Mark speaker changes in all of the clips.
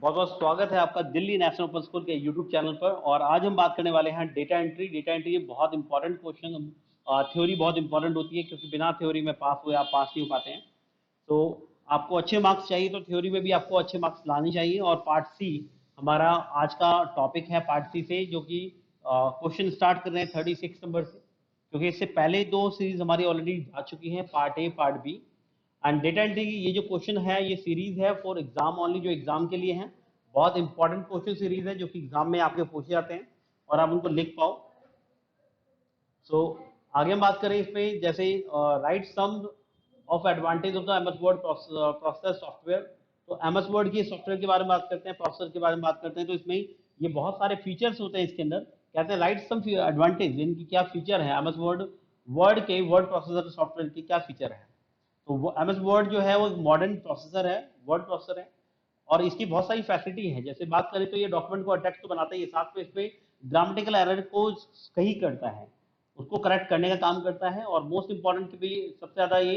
Speaker 1: बहुत बहुत स्वागत है आपका दिल्ली नेशनल ओपन स्कूल के यूट्यूब चैनल पर। और आज हम बात करने वाले हैं डेटा एंट्री। डेटा एंट्री बहुत इंपॉर्टेंट क्वेश्चन, थ्योरी बहुत इंपॉर्टेंट होती है क्योंकि बिना थ्योरी में पास हुए आप पास नहीं हो पाते हैं। तो आपको अच्छे मार्क्स चाहिए तो थ्योरी में भी आपको अच्छे मार्क्स लाने चाहिए। और पार्ट सी हमारा आज का टॉपिक है, पार्ट सी से, जो कि क्वेश्चन स्टार्ट कर रहे हैं 36 नंबर से, क्योंकि इससे पहले दो सीरीज हमारी ऑलरेडी आ चुकी हैं, part A part B. And data entry की ये जो क्वेश्चन है ये सीरीज है फॉर एग्जाम ओनली, जो एग्जाम के लिए है। बहुत इंपॉर्टेंट क्वेश्चन सीरीज है जो कि एग्जाम में आपके पूछे जाते हैं और आप उनको लिख पाओ। सो आगे हम बात करें इसमें, जैसे write some of advantage of the MS word processor software. तो एमएस वर्ड की सॉफ्टवेयर के बारे में बात करते हैं, प्रोसेसर के बारे में बात करते हैं। तो इसमें ये बहुत सारे फीचर्स होते हैं इसके अंदर। कहते हैं राइट सम एडवांटेज, इनकी क्या फीचर है, एमएस वर्ड वर्ड के वर्ड प्रोसेसर सॉफ्टवेयर की क्या फीचर है। तो वो एमएस वर्ड जो है वो मॉडर्न प्रोसेसर है, वर्ड प्रोसेसर है, और इसकी बहुत सारी फैसिलिटी है। जैसे बात करें तो ये डॉक्यूमेंट को टेक्स्ट तो बनाता ही है, साथ में इसमें ग्रामेटिकल एरर को सही करता है, उसको करेक्ट करने का काम करता है। और मोस्ट इंपॉर्टेंट भी सबसे ज्यादा ये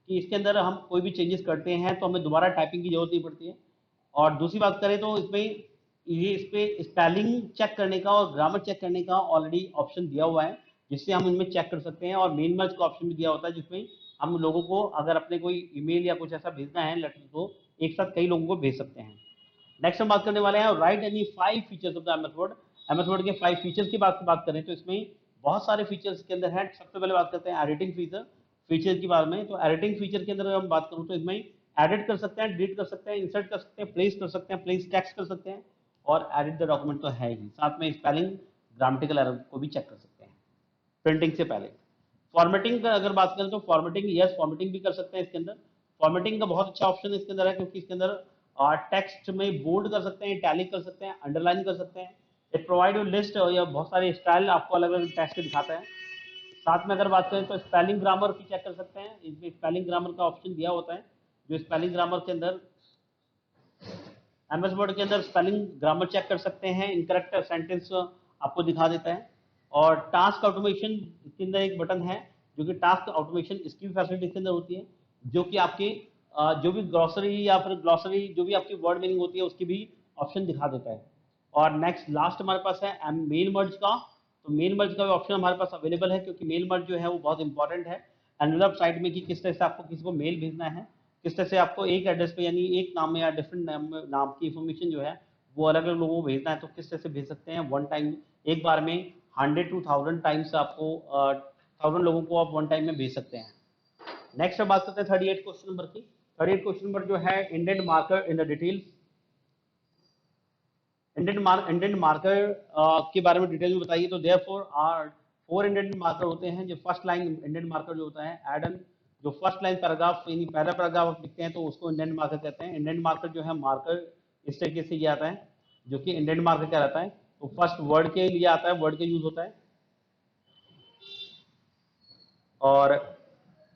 Speaker 1: कि इसके अंदर हम कोई भी चेंजेस करते हैं तो हमें दोबारा टाइपिंग की जरूरत नहीं पड़ती है। और दूसरी बात करें तो इसमें ये इस पे स्पेलिंग चेक करने का और ग्रामर चेक करने का ऑलरेडी ऑप्शन दिया हुआ है, जिससे हम इनमें चेक कर सकते हैं। और मेन मर्ज का ऑप्शन भी दिया होता है, जिसमें हम लोगों को अगर अपने कोई ईमेल या कुछ ऐसा भेजना है लेटर, तो एक साथ कई लोगों को भेज सकते हैं। नेक्स्ट हम बात करने वाले हैं right any 5 features of the MS word. MS word के 5 फीचर्स की बात करें तो इसमें बहुत सारे फीचर्स के अंदर है। सबसे पहले बात करते हैं एडिटिंग फीचर के बारे में। तो एडिटिंग फीचर के अंदर हम बात करूं तो इसमें एडिट कर सकते हैं, डिलीट कर सकते हैं, इंसर्ट कर सकते हैं, प्लेस कर सकते हैं, प्लेस टेक्स्ट कर सकते हैं, और एडिट द डॉक्यूमेंट तो है ही, साथ में स्पेलिंग ग्रामेटिकल एरर को भी चेक कर सकते हैं प्रिंटिंग से पहले। फॉर्मेटिंग का अगर बात करें तो फॉर्मेटिंग, यस, फॉर्मेटिंग भी कर सकते हैं इसके अंदर। फॉर्मेटिंग का बहुत अच्छा ऑप्शन इसके अंदर है, क्योंकि इसके अंदर टेक्स्ट में बोल्ड कर सकते हैं, इटैलिक कर सकते हैं, अंडरलाइन कर सकते हैं। इट प्रोवाइड यू लिस्ट, या बहुत सारे स्टाइल आपको अलग अलग टेक्स्ट के दिखाता है। साथ में अगर बात करें तो स्पेलिंग ग्रामर की चेक कर सकते हैं, इसमें स्पेलिंग ग्रामर का ऑप्शन दिया होता है, जो स्पेलिंग ग्रामर के अंदर एमएस वर्ड के अंदर स्पेलिंग ग्रामर चेक कर सकते हैं, इनकरेक्ट सेंटेंस आपको दिखा देता है। और टास्क ऑटोमेशन इसके अंदर एक बटन है, जो कि टास्क ऑटोमेशन, इसकी भी फैसिलिटी इसके अंदर होती है, जो कि आपकी जो भी ग्रोसरी या फिर ग्लॉसरी, जो भी आपकी वर्ड मीनिंग होती है, उसकी भी ऑप्शन दिखा देता है। और नेक्स्ट लास्ट हमारे पास है मेल मर्ज का। तो मेल मर्ज का भी ऑप्शन हमारे पास अवेलेबल है, क्योंकि मेल मर्ज जो है वो बहुत इंपॉर्टेंट है एनवेलप साइट में, कि किस तरह से आपको किसी को मेल भेजना है, किस तरह से आपको एक एड्रेस पे, यानी एक नाम में या डिफरेंट नाम की इंफॉर्मेशन जो है वो अलग अलग लोगों को भेजना है, तो किस तरह से भेज सकते हैं वन टाइम, एक बार में 100 to 1000 टाइम्स आपको 1000 लोगों को आप वन टाइम में भेज सकते हैं। नेक्स्ट बात करते हैं 38 क्वेश्चन नंबर की। 38 क्वेश्चन नंबर जो है indent marker in the details. Indent marker के बारे में डिटेल में बताइए। तो there four are 4 indent marker होते हैं। जो फर्स्ट लाइन इंडेंट मार्कर जो होता है एडन, जो फर्स्ट लाइन पैराग्राफ यानी पहला पैराग्राफ आप लिखते हैं तो उसको इंडेंट मार्कर कहते हैं। इंडेंट मार्कर जो है मार्कर इस तरीके से ये आता है, जो कि इंडेंट मार्कर क्या रहता है, तो फर्स्ट वर्ड के लिए आता है, वर्ड के यूज होता है। और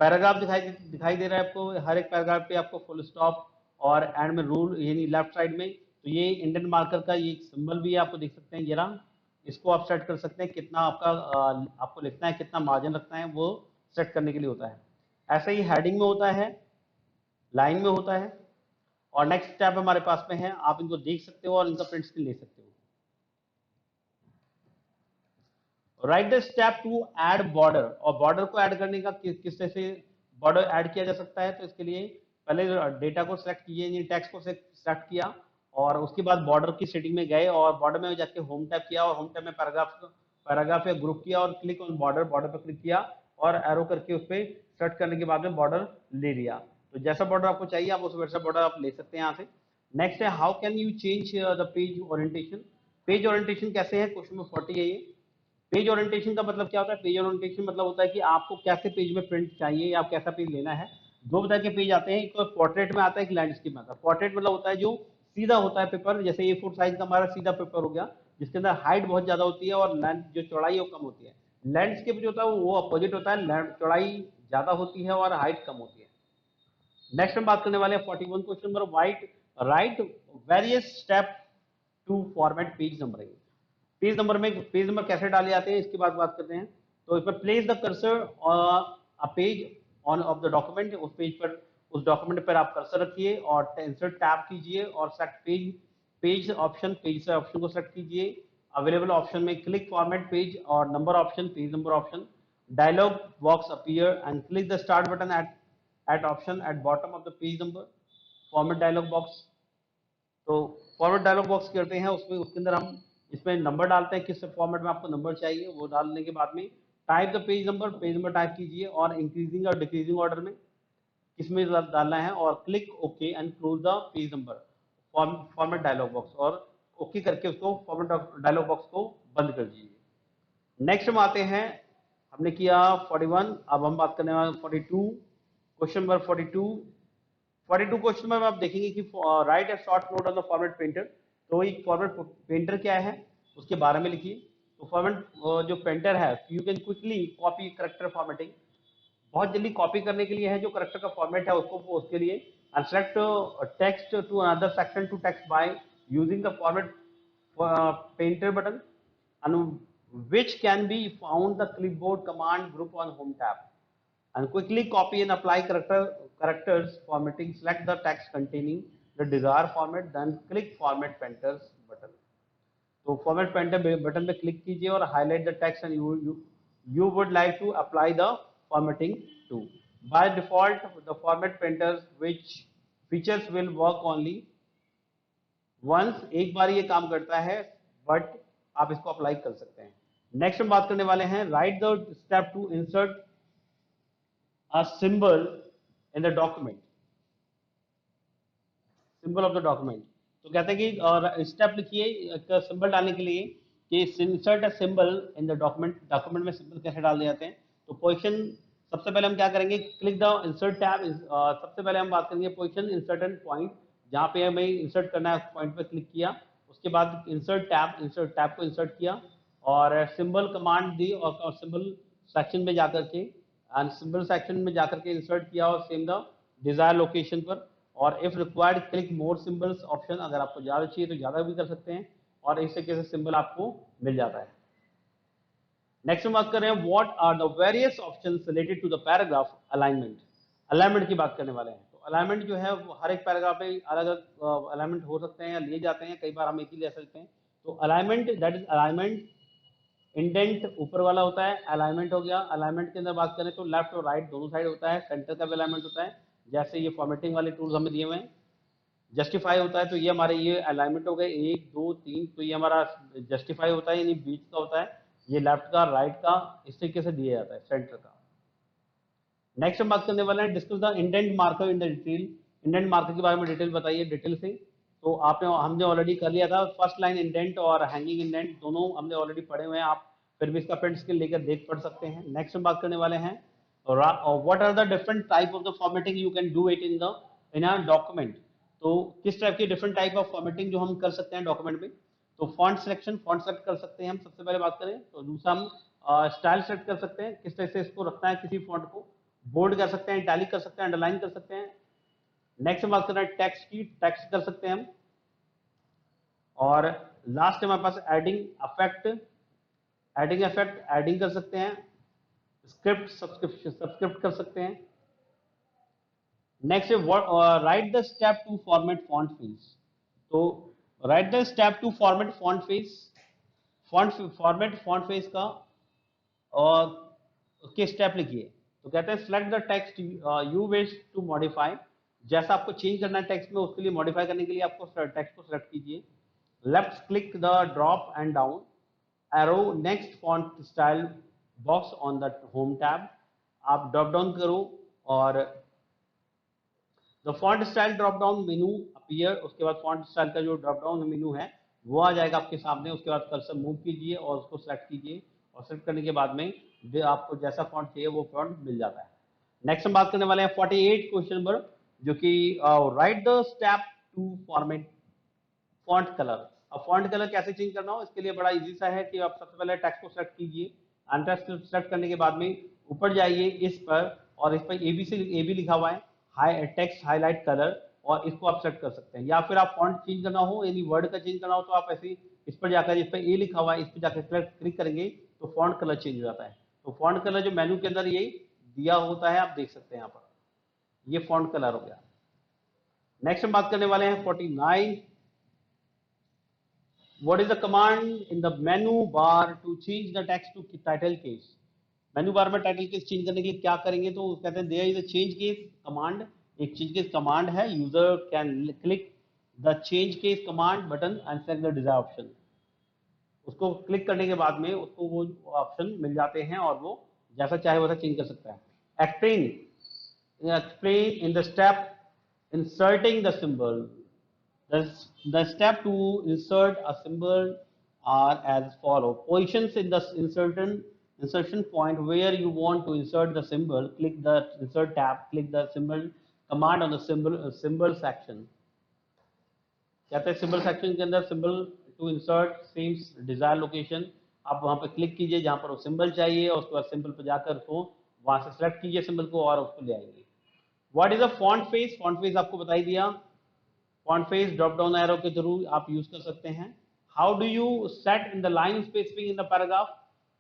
Speaker 1: पैराग्राफ दिखाई दे रहा है आपको, हर एक पैराग्राफ पे आपको फुल स्टॉप और एंड में रूल, यानी लेफ्ट साइड में। तो ये इंडियन मार्कर का ये सिंबल भी आपको देख सकते हैं, ये रहा। इसको आप सेट कर सकते हैं, कितना आपका आपको लिखना है, कितना मार्जिन रखना है, वो सेट करने के लिए होता है। ऐसे ही हेडिंग में होता है, लाइन में होता है। और नेक्स्ट स्टेप हमारे पास में है, आप इनको देख सकते हो और इनका प्रिंट स्क्रीन ले सकते हो। Write the step to add border. और बॉर्डर को ऐड करने का किस तरह से बॉर्डर ऐड किया जा सकता है, तो इसके लिए पहले डेटा को सिलेक्ट कीजिए, टेक्स्ट को सिलेक्ट किया, और उसके बाद बॉर्डर की सेटिंग में गए और बॉर्डर में जाके होम टैप किया, और होम टैप में पैराग्राफ या ग्रुप किया, और क्लिक ऑन बॉर्डर, बॉर्डर पर क्लिक किया और एरो करके उस पर सेट करने के बाद में बॉर्डर ले लिया। तो जैसा बॉर्डर आपको चाहिए आप उस वैसा बॉर्डर आप ले सकते हैं यहाँ से। नेक्स्ट है how can you change the page orientation. Page orientation कैसे है, क्वेश्चन में 40 है ये। पेज ओरिएंटेशन का मतलब क्या होता है, पेज ओरिएंटेशन मतलब होता है कि आपको कैसे पेज में प्रिंट चाहिए, आप कैसा पेज लेना है। दो तरह के पेज आते हैं, एक तो पोर्ट्रेट में आता है, एक लैंडस्केप में आता है। पोर्ट्रेट मतलब होता है जो सीधा होता है पेपर, जैसे A4 साइज का हमारा सीधा पेपर हो गया, जिसके अंदर हाइट बहुत ज्यादा होती है और जो चौड़ाई है वो कम होती है। लैंडस्केप जो होता है वो अपोजिट होता है, चौड़ाई ज्यादा होती है और हाइट कम होती है। नेक्स्ट हम बात करने वाले हैं 41 question number, right various step to format page number. Page number कैसे डाले जाते हैं इसकी बात करते हैं। तो इसमें place the cursor a page on off the document, उस पेज पर, उस डॉक्यूमेंट पर आप कर्सर रखिए और इंसर्ट टैब कीजिए और select page page option, page से ऑप्शन को सेलेक्ट कीजिए। अवेलेबल ऑप्शन में क्लिक फॉर्मेट पेज और number option, page number option. Dialog box appear and click the start button at option at bottom of the page number. Format dialog box, तो format dialog box करते हैं उसमें, उसके अंदर हम इसमें नंबर डालते हैं, किस फॉर्मेट में आपको नंबर चाहिए वो डालने के बाद में type the page number type कीजिए और इंक्रीजिंग और डिक्रीजिंग ऑर्डर में किसमें डालना है और click okay and close the page number format dialog box, और ओके करके उसको फॉर्मेट डायलॉग बॉक्स को बंद कर दीजिए। नेक्स्ट हम आते हैं, हमने किया 41, अब हम बात करने वाले 42, क्वेश्चन नंबर 42 क्वेश्चन में आप देखेंगे कि right A short note on the format painter. तो एक फॉर्मेट पेंटर क्या है उसके बारे में लिखिए। तो फॉर्मेट जो पेंटर है, you can quickly copy character formatting, बहुत जल्दी कॉपी करने के लिए है जो करेक्टर का फॉर्मेट है उसको, उसके लिए select text to another section to text by using the format painter button and which can be found the clipboard command group on home tab, and quickly copy and apply characters formatting. Select the text containing the desired format, then click format painters button। तो format painter button पे click कीजिए और highlight the text and you would like to apply the formatting to। by default the format painters which features will work only once, एक बार ये काम करता है, but आप इसको अप्लाई कर सकते हैं। नेक्स्ट हम बात करने वाले हैं right the step to insert a symbol in the document, symbol of the document. तो कहते हैं कि स्टेप लिखिए एक सिंबल डालने के लिए कि insert a symbol in the document, document में सिंबल कैसे डाल दिए जाते हैं। तो पोजीशन, सबसे पहले हम क्या करेंगे, क्लिक द इंसर्ट टैब। सबसे पहले हम बात करेंगे पोजीशन इंसर्ट पॉइंट, जहाँ पे हमें इंसर्ट करना है पॉइंट पे क्लिक किया, उसके बाद इंसर्ट टैब को इंसर्ट किया और सिंबल कमांड दी और सिंबल सेक्शन में जाकर के सिंबल सेक्शन में जाकर के इंसर्ट किया और सेम द डिजायर लोकेशन पर। और if required click more symbols option, अगर आपको ज्यादा चाहिए तो ज्यादा भी कर सकते हैं और इस तरीके से सिंबल आपको मिल जाता है। नेक्स्ट हम बात कर रहे हैं what are the various options related to the paragraph alignment. Alignment की बात करने वाले हैं। तो अलाइनमेंट जो है वो हर एक पैराग्राफ में अलग अलग अलाइनमेंट हो सकते हैं या लिए जाते हैं, कई बार हम एक ही ले सकते हैं। तो alignment, that is alignment, indent ऊपर वाला होता है, अलाइनमेंट हो गया। अलाइनमेंट के अंदर बात करें तो लेफ्ट और राइट दोनों साइड होता है, सेंटर का भी अलाइनमेंट होता है, जैसे ये फॉर्मेटिंग वाले टूल्स हमें दिए हुए हैं। जस्टिफाई होता है, तो ये हमारे ये अलाइनमेंट हो गए 1 2 3, तो ये हमारा जस्टिफाई होता है, यानी बीच का होता है, ये लेफ्ट का राइट का इस तरीके से दिया जाता है, सेंटर का। नेक्स्ट हम बात करने वाले हैं discuss the indent marker in the detail. Indent marker के बारे में डिटेल बताइए डिटेल से। तो आपने हमने ऑलरेडी कर लिया था, फर्स्ट लाइन इंडेंट और हैंगिंग इंडेंट दोनों हमने ऑलरेडी पढ़े हुए हैं, आप फिर भी इसका प्रिंट स्किल लेकर देख पढ़ सकते हैं। नेक्स्ट हम बात करने वाले हैं what are the different type of the formatting you can do it in a document. तो किस टाइप की डिफरेंट टाइप ऑफ फॉर्मेटिंग जो हम कर सकते हैं डॉक्यूमेंट में। तो फॉन्ट सिलेक्शन, फॉन्ट सेलेक्ट कर सकते हैं हम, सबसे पहले बात करें तो। दूसरा हम स्टाइल सेलेक्ट कर सकते हैं, किस तरह से इसको रखना है किसी फॉन्ट को, बोल्ड कर सकते हैं, इटैलिक कर सकते हैं, अंडरलाइन कर सकते हैं। नेक्स्ट हम बात कर रहे हैं टेक्स्ट की, टेक्स्ट कर सकते हैं हम। और लास्ट हमारे पास एडिंग इफेक्ट एडिंग कर सकते हैं। स्क्रिप्ट सब्सक्रिप्ट कर सकते हैं। Next write the step to format font face. तो write the step to format font face, format font face का और के स्टेप लिखिए। तो कहते हैं select the text you wish to modify, जैसा आपको चेंज करना है टेक्स्ट में उसके लिए मॉडिफाई करने के लिए आपको टेक्स्ट को सिलेक्ट कीजिए। Left click the drop and down arrow next font style box on the home tab, आप ड्रॉप डाउन करो और the font style drop down menu appear, उसके बाद फॉन्ट स्टाइल का जो ड्रॉप डाउन मेनू है वो आ जाएगा आपके सामने। उसके बाद कर्सर मूव कीजिए और उसको सेलेक्ट कीजिए और सेलेक्ट करने के बाद में आपको जैसा फॉन्ट चाहिए वो फॉन्ट मिल जाता है। नेक्स्ट हम बात करने वाले हैं 48 क्वेश्चन नंबर, जो कि right the step to format font colour. अब फॉन्ट कलर कैसे चेंज करना हो, इसके लिए बड़ा इजी सा है कि आप सबसे पहले टेक्स्ट को सेलेक्ट कीजिए। टेक्स्ट सेलेक्ट करने के बाद में ऊपर जाइए इस पर, और इस पर ए बी लिखा हुआ है, हाई टेक्स्ट हाईलाइट कलर, और इसको आप सेलेक्ट कर सकते हैं। या फिर आप फॉन्ट चेंज करना हो, यानी वर्ड का चेंज करना हो, तो आप ऐसे इस पर जाकर, इस पर ए लिखा हुआ है, इस पर जाकर क्लिक करेंगे तो फॉन्ट कलर चेंज हो जाता है। तो फॉन्ट कलर जो मेन्यू के अंदर ये दिया होता है आप देख सकते हैं यहाँ पर, ये फॉन्ट कलर हो गया। नेक्स्ट हम बात करने वाले हैं 49 What is the command in the menu bar to change the text to title case? Menu bar में टाइटल केस चेंज करने के लिए क्या करेंगे, तो कहते हैं there is a change case command, एक चेंज केस कमांड है, user can click the change case command button and select the desire option. उसको क्लिक करने के बाद में उसको वो ऑप्शन मिल जाते हैं और वो जैसा चाहे वैसा चेंज कर सकता है। Explain in the step inserting the symbol. The step to insert a symbol are as follow. Positions in the insertion point where you want to insert the symbol. Click the insert tab. Click the symbol command on the symbol section. कहते हैं symbol section के अंदर symbol to insert seems desire location, आप वहां पर click कीजिए जहां पर वो सिंबल चाहिए और उसके बाद सिंबल पर जाकर उसको वहां से सेलेक्ट कीजिए सिंबल को और उसको ले आएंगे। What is a font face? Font face आपको बता ही दिया, font face drop down arrow के थ्रू आप यूज कर सकते हैं। How do you set in the line specific in the paragraph?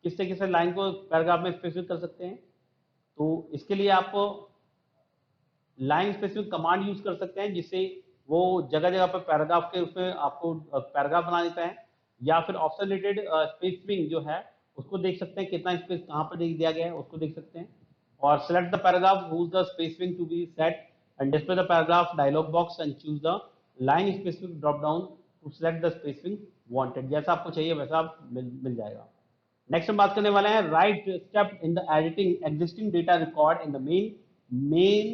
Speaker 1: किस तरीके से लाइन को पैराग्राफ में स्पेसिफिक कर सकते हैं, तो इसके लिए आप लाइन स्पेसिफिक कमांड यूज कर सकते हैं जिससे वो जगह जगह पर पैराग्राफ के उसमें आपको पैराग्राफ बना देता है, या फिर ऑप्शन रिलेटेड स्पेसिफिक जो है उसको देख सकते हैं, कितना स्पेस कहाँ पर दिया गया है उसको देख सकते हैं। और select the paragraph whose the spacing to be set and display the paragraph dialog box and choose the line specific drop down to select the spacing wanted। जैसा आपको चाहिए वैसा आप मिल जाएगा। नेक्स्ट हम बात करने वाले हैं right step in the editing existing data record in the main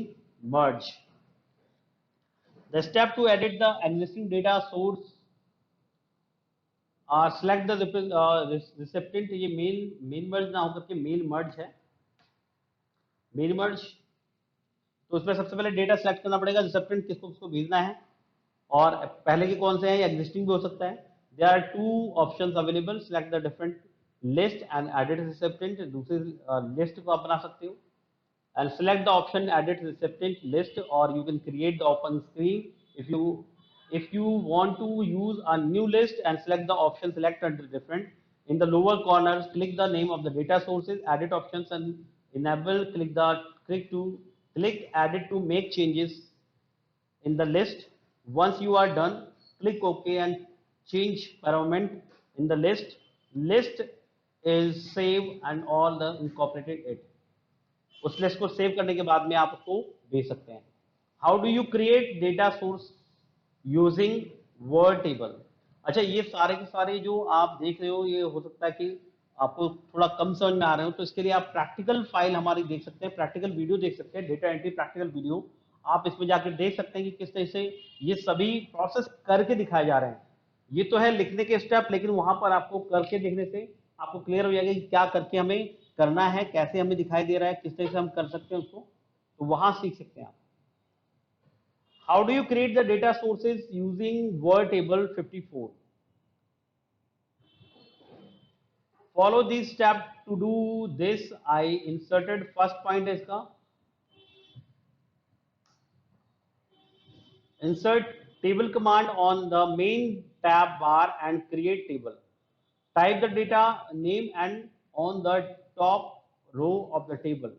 Speaker 1: merge। The step to edit the existing data source select the recipient। ये मेन merge ना होकर के मेन merge है, मेन मर्ज। तो उसमें सबसे पहले डेटा सेलेक्ट करना पड़ेगा, रिसेप्टेंट किसको उसको भेजना है, और पहले के कौन से हैं, या एग्जिस्टिंग भी हो सकता है। There are two options available, select the different list and edit recipient, दूसरी लिस्ट को आप बना सकते हो, and select the option edit recipient list, और you can create the open screen if you want to use a new list and select the option select under different in the lower corner, click the name of the data sources, edit options and enable, click edit to make changes in the list। once you are done, click ok and change paramount in the list is save and all the incorporated it। उस list को save करने के बाद में आप उसको भेज सकते हैं। How do you create data source using word table? अच्छा, ये सारे के सारे जो आप देख रहे हो ये हो सकता है कि आपको थोड़ा कम समझ में आ रहे हो, तो इसके लिए आप प्रैक्टिकल फाइल हमारी देख सकते हैं, प्रैक्टिकल वीडियो देख सकते हैं, डेटा एंट्री प्रैक्टिकल वीडियो आप इसमें जाकर देख सकते हैं कि किस तरह से ये सभी प्रोसेस करके दिखाए जा रहे हैं। ये तो है लिखने के स्टेप, लेकिन वहां पर आपको करके देखने से आपको क्लियर हो जाएगा कि क्या करके हमें करना है, कैसे हमें दिखाई दे रहा है, किस तरह से हम कर सकते हैं उसको, तो वहां सीख सकते हैं आप। How do you create the data sources using word table 54? Follow these steps to do this। I inserted first point है इसका, insert table command on the main tab bar and create table। Type the data name and on the top row of the table,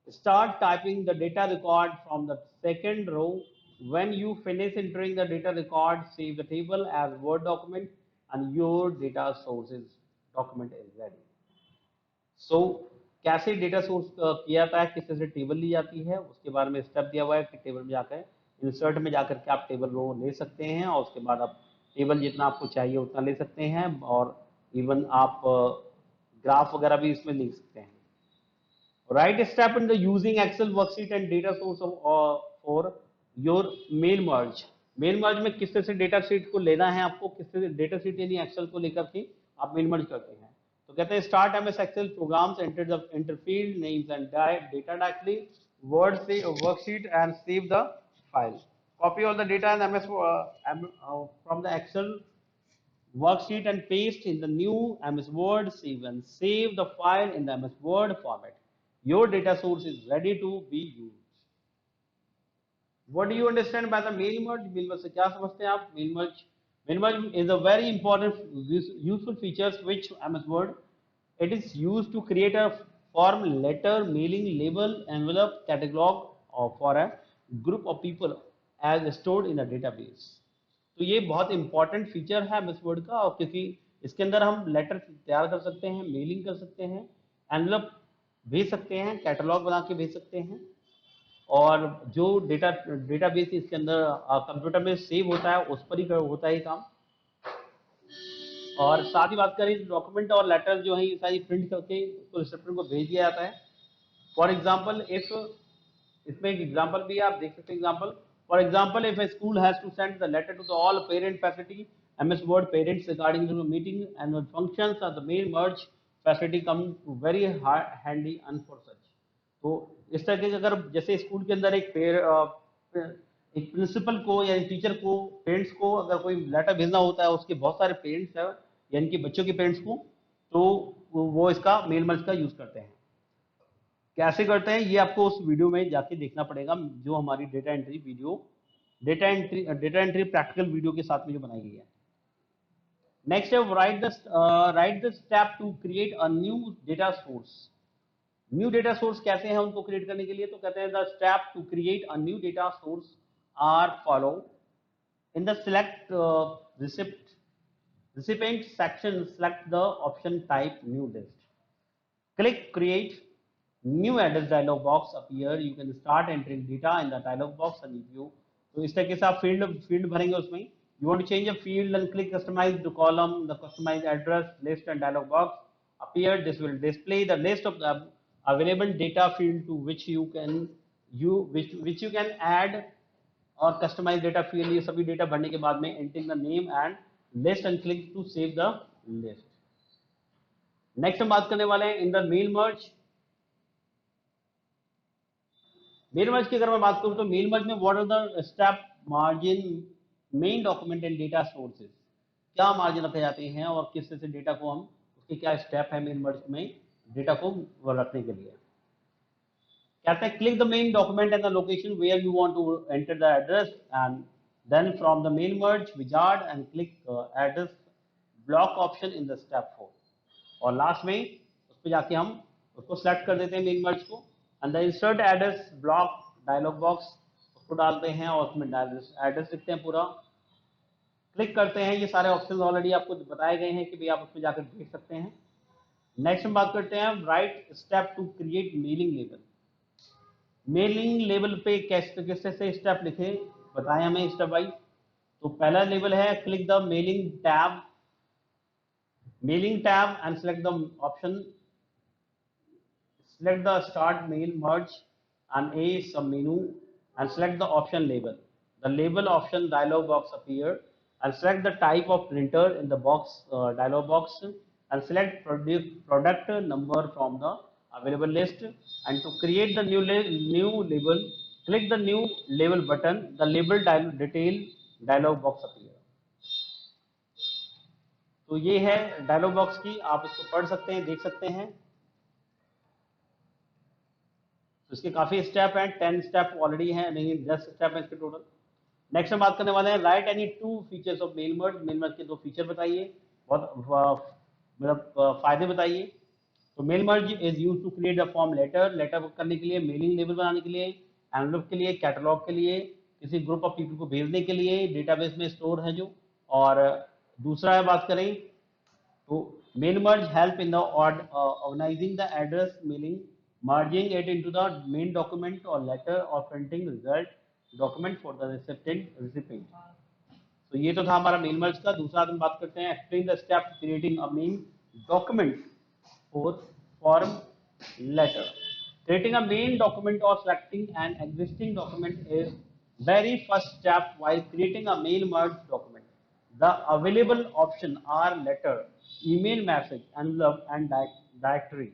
Speaker 1: start typing the data record from the second row। when you finish entering the data record, save the table as word document and your data sources document is ready। so कैसे data source किया जाता है, किस तरह से table ली जाती है, उसके बारे में स्टेप दिया हुआ है कि टेबल में जाकर इंसर्ट में जाकर के आप टेबल रो ले सकते हैं, और उसके बाद आप टेबल जितना आपको चाहिए उतना ले सकते हैं, और इवन आप ग्राफ वगैरह भी इसमें लिख सकते हैं। Right step in the using Excel worksheet and data source for your mail merge. Mail merge में किस तरह से डेटा शीट को लेना है आपको, किस तरह से डेटा शीट यानी एक्सेल को लेकर के आप मेल मर्ज करते हैं। तो कहते हैं start MS Excel programs, enter field names and data directly word से worksheet and save the file. Copy all the data in MS from the Excel worksheet and paste in the new MS Word, save the file in the MS Word format। Your data source is ready to be used। What do you understand by the mail merge? Mail merge से क्या समझते हैं आप? Mail merge is a very important useful features which MS Word it is used to create a form, letter, mailing, label, envelope, catalog or for a group of people as stored in a database। तो ये बहुत important feature है MS word का, और क्योंकि इसके अंदर हम लेटर तैयार कर सकते हैं, मेलिंग कर सकते हैं, एनवलप भेज सकते हैं, कैटलॉग बना के भेज सकते हैं, और जो डेटाबेस इसके अंदर कंप्यूटर में सेव होता है उस पर ही होता है ये काम। और साथ ही बात करें डॉक्यूमेंट और लेटर जो है ये सारी प्रिंट करके उसको रिसेप्टर को भेज दिया जाता है। फॉर एग्जाम्पल इफ, इसमें एक एग्जाम्पल भी है, आप देख सकते हैं example. For example if a school has to send the letter to the all parent facility MS Word parents regarding the meeting and functions of the mail merge facility come very handy an for such. तो इस तरह के अगर जैसे school के अंदर एक principal को या टीचर को, पेरेंट्स को अगर कोई लेटर भेजना होता है, उसके बहुत सारे पेरेंट्स हैं यानी कि बच्चों के पेरेंट्स को, तो वो इसका मेल मर्ज का यूज करते हैं। कैसे करते हैं ये आपको उस वीडियो में जाके देखना पड़ेगा, जो हमारी data entry video, data entry practical video के साथ में जो बनाई गई है। नेक्स्ट है right the step to create a new data source. New data source कैसे हैं उनको क्रिएट करने के लिए, तो कहते हैं the step to create a new data source are follow. In the select recipient section, select the option type new list. Click create new address dialog box appear. You can start entering data in the dialog box and if you, तो इस तरीके से आप field भरेंगे उसमें। You want to change a field and click customize the column, the customized address list and dialog box appear. This will display the list of the available data field to which you can add और customise data field. ये सभी data भरने के बाद में entering the name and list and click to save the list. Next हम बात करने वाले हैं in the mail merge. Mail merge की अगर मैं बात करूं तो मेल मर्ज में what are the step margin main document and data sources, क्या मार्जिन रखे जाते हैं और किस तरह से डेटा को हम, उसके क्या स्टेप है मेल मर्ज में डेटा को रखने के लिए। कहते हैं click the main document and the location where you want to enter the address and then from the mail merge wizard and click address block option in the step 4। और last में उस पर जाके हम उसको सेलेक्ट कर देते हैं मेन मर्ज को, and the insert address block dialog box उसको डालते हैं और उसमें एड्रेस लिखते हैं पूरा, क्लिक करते हैं। ये सारे ऑप्शन ऑलरेडी आपको बताए गए हैं कि भाई आप उसमें जाकर देख सकते हैं। नेक्स्ट हम बात करते हैं right step to create mailing label. Mailing label पे कैसे से स्टेप लिखे बताएं हमें स्टेप वाइज। तो पहला लेबल है click the mailing tab and select the option, select the start mail merge and a sub menu and select the option label. The label option dialog box appear and select the type of printer in the box dialog box and select product number from the available list, and to create the new label click the new label button. The label detail dialog box appear. तो ये है dialogue box की, आप इसको पढ़ सकते हैं, देख सकते हैं। तो इसके काफी स्टेप हैं, 10 स्टेप ऑलरेडी हैं, नहीं 10 स्टेप हैं इसके टोटल। नेक्स्ट हम बात करने वाले हैं right any 2 features of mail merge. Mail merge के 2 फीचर बताइए, बहुत मतलब फायदे बताइए। तो mail merge is use to create a form letter करने के लिए, मेलिंग लेबल बनाने के लिए, एनवलप के लिए, कैटलॉग के लिए, किसी ग्रुप ऑफ पीपल को भेजने के लिए, डेटाबेस में स्टोर है जो। और दूसरा बात करें तो mail merge help in the organizing the address mailing, merging it into the main document or letter or printing result document for the recipient। तो ये तो था हमारा मेल मर्ज का। दूसरा हम बात करते हैं explain the step creating a main document form letter. Creating a main document और selecting an existing document is very first step while creating a mail merge document. The available option are letter, email message, envelope and directory.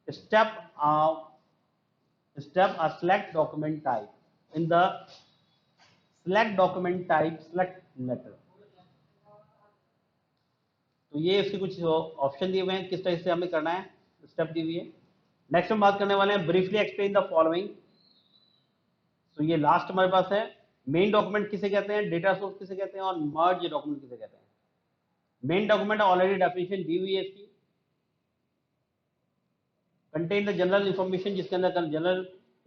Speaker 1: Step a select document type. In the select document type select letter। तो ये इसके कुछ option दिए हुए हैं किस तरह से हमें करना है, स्टेप दी हुई है। नेक्स्ट हम बात करने वाले हैं ब्रीफली एक्सप्लेन द फॉलोइंग। तो ये लास्ट हमारे पास है, मेन डॉक्यूमेंट किसे कहते हैं, डेटा सोर्स किसे कहते हैं और मर्ज डॉक्यूमेंट किसे कहते हैं। मेन डॉक्यूमेंट ऑलरेडी डेफिनेशन दी हुई है इसकी। कंटेन द जनरल इन्फॉर्मेशन, जिसके अंदर जनरल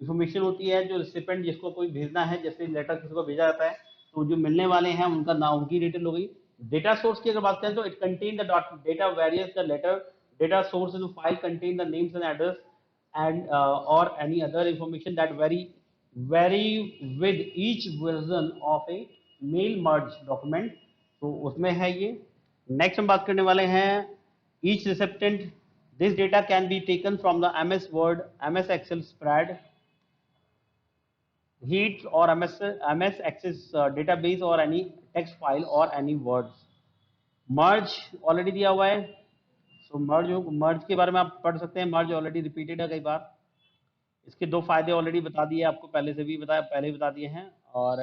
Speaker 1: इन्फॉर्मेशन होती है जो रिसिपेंट जिसको कोई भेजना है, जैसे लेटर किसी को भेजा जाता है तो जो मिलने वाले हैं उनका नाम, उनकी डिटेल हो गई। डेटा सोर्स की अगर बात करें तो it contain the data various the letter data source in file contain the names and address and or any other information that vary with each version of a mail merge document। तो उसमें है ये। Next हम बात करने वाले हैं each recipient, this data can be taken from the MS Word, MS Excel spread heat or MS Access database or any text file or any words। merge already दिया हुआ है, सो मर्ज के बारे में आप पढ़ सकते हैं। मर्ज ऑलरेडी रिपीटेड है कई बार। इसके दो फायदे ऑलरेडी बता दिए आपको, पहले से भी बताया, पहले भी बता दिए हैं। और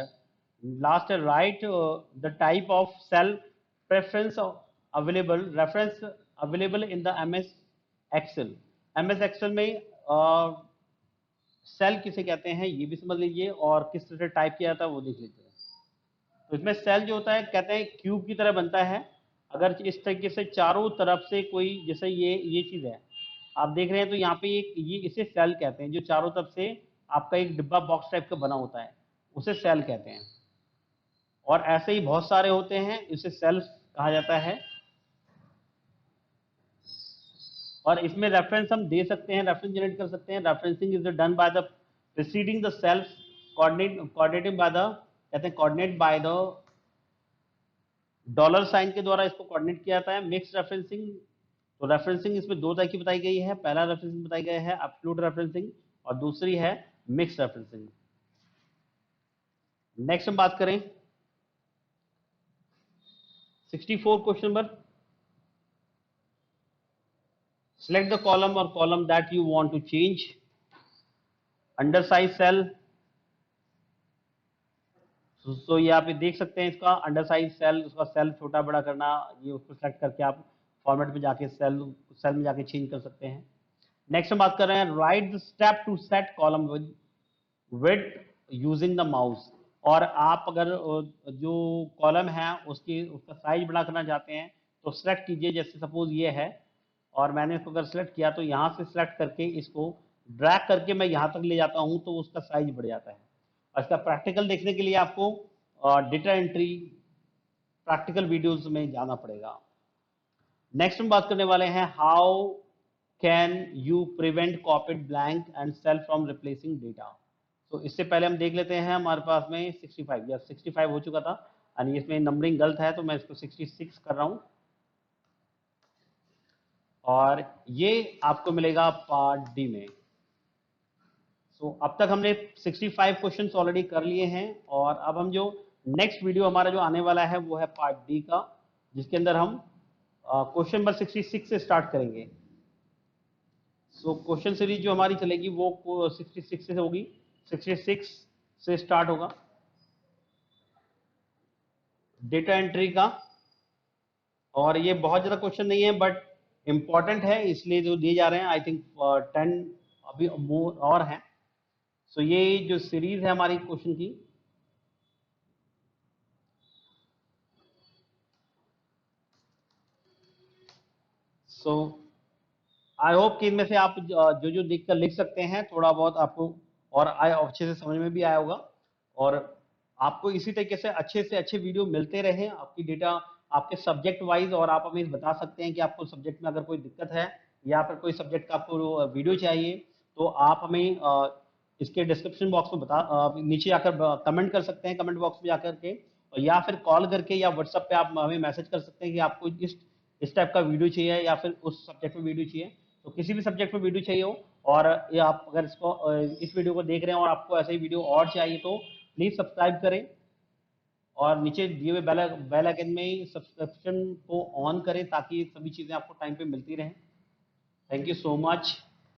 Speaker 1: लास्ट है right the type of cell preference available reference available in the MS Excel. MS Excel में सेल किसे कहते हैं ये भी समझ लीजिए, और किस तरह से टाइप किया जाता है वो देख लीजिए। तो इसमें सेल जो होता है कहते हैं क्यूब की तरह बनता है। अगर इस तरीके से चारों तरफ से कोई, जैसे ये चीज है आप देख रहे हैं, तो यहाँ पे एक ये इसे सेल कहते हैं, जो चारों तरफ से आपका एक डिब्बा बॉक्स टाइप का बना होता है, उसे सेल कहते हैं। और ऐसे ही बहुत सारे होते हैं, इसे सेल कहा जाता है। और इसमें रेफरेंस हम दे सकते हैं, रेफरेंस जनरेट कर सकते हैं। Referencing is done by the preceding the cells coordinated by the, कहते हैं coordinate by the dollar sign के द्वारा इसको कोऑर्डिनेट किया जाता है। मिक्स रेफरेंसिंग, तो रेफरेंसिंग इसमें दो तरह की बताई गई है। पहला रेफरेंसिंग बताई गई है एब्सोल्यूट रेफरेंसिंग, और दूसरी है मिक्स रेफरेंसिंग। नेक्स्ट हम बात करें 64 question number. select the column or column that you want to change, undersize cell। तो ये आप देख सकते हैं इसका अंडरसाइज सेल, उसका सेल छोटा बड़ा करना, ये उसको सेलेक्ट करके आप फॉर्मेट में जाके सेल में जाके चेंज कर सकते हैं। नेक्स्ट हम बात कर रहे हैं right the step to set column with using the mouse. और आप अगर जो कॉलम है उसका साइज बड़ा करना चाहते हैं तो सेलेक्ट कीजिए। जैसे सपोज ये है और मैंने इसको अगर सेलेक्ट किया तो यहाँ से सेलेक्ट करके इसको ड्रैग करके मैं यहाँ तक ले जाता हूँ तो उसका साइज बढ़ जाता है। और इसका प्रैक्टिकल देखने के लिए आपको डेटा एंट्री प्रैक्टिकल वीडियोस में जाना पड़ेगा। नेक्स्ट हम बात करने वाले हैं how can you prevent copied blank and cell from replacing data. तो इससे पहले हम देख लेते हैं हमारे पास में 65 या 65 हो चुका था, यानी इसमें नंबरिंग गलत है तो मैं इसको 66 कर रहा हूं। और ये आपको मिलेगा पार्ट डी में। तो अब तक हमने 65 क्वेश्चंस ऑलरेडी कर लिए हैं, और अब हम जो नेक्स्ट वीडियो हमारा जो आने वाला है वो है पार्ट डी का, जिसके अंदर हम क्वेश्चन नंबर 66 से स्टार्ट करेंगे। सो क्वेश्चन सीरीज जो हमारी चलेगी वो 66 से होगी, 66 से स्टार्ट होगा डेटा एंट्री का। और ये बहुत ज्यादा क्वेश्चन नहीं है बट इंपॉर्टेंट है, इसलिए जो दिए जा रहे हैं आई थिंक 10 अभी मोर और हैं। सो ये जो सीरीज है हमारी क्वेश्चन की, सो आई होप कि इनमें से आप जो जो देख कर लिख सकते हैं थोड़ा बहुत आपको, और अच्छे से समझ में भी आया होगा। और आपको इसी तरीके से अच्छे वीडियो मिलते रहे आपकी डेटा आपके सब्जेक्ट वाइज। और आप हमें बता सकते हैं कि आपको सब्जेक्ट में अगर कोई दिक्कत है या फिर कोई सब्जेक्ट का आपको वीडियो चाहिए तो आप हमें इसके डिस्क्रिप्शन बॉक्स में नीचे आकर कमेंट कर सकते हैं, कमेंट बॉक्स में जाकर के, या फिर कॉल करके या व्हाट्सएप पे आप हमें मैसेज कर सकते हैं कि आपको इस टाइप का वीडियो चाहिए या फिर उस सब्जेक्ट में वीडियो चाहिए। तो किसी भी सब्जेक्ट में वीडियो चाहिए हो, और ये आप अगर इस वीडियो को देख रहे हैं और आपको ऐसे ही वीडियो और चाहिए तो प्लीज सब्सक्राइब करें, और नीचे दिए हुए बेल आइकन में सब्सक्रिप्शन को ऑन करें ताकि सभी चीजें आपको टाइम पे मिलती रहें। Thank you so much.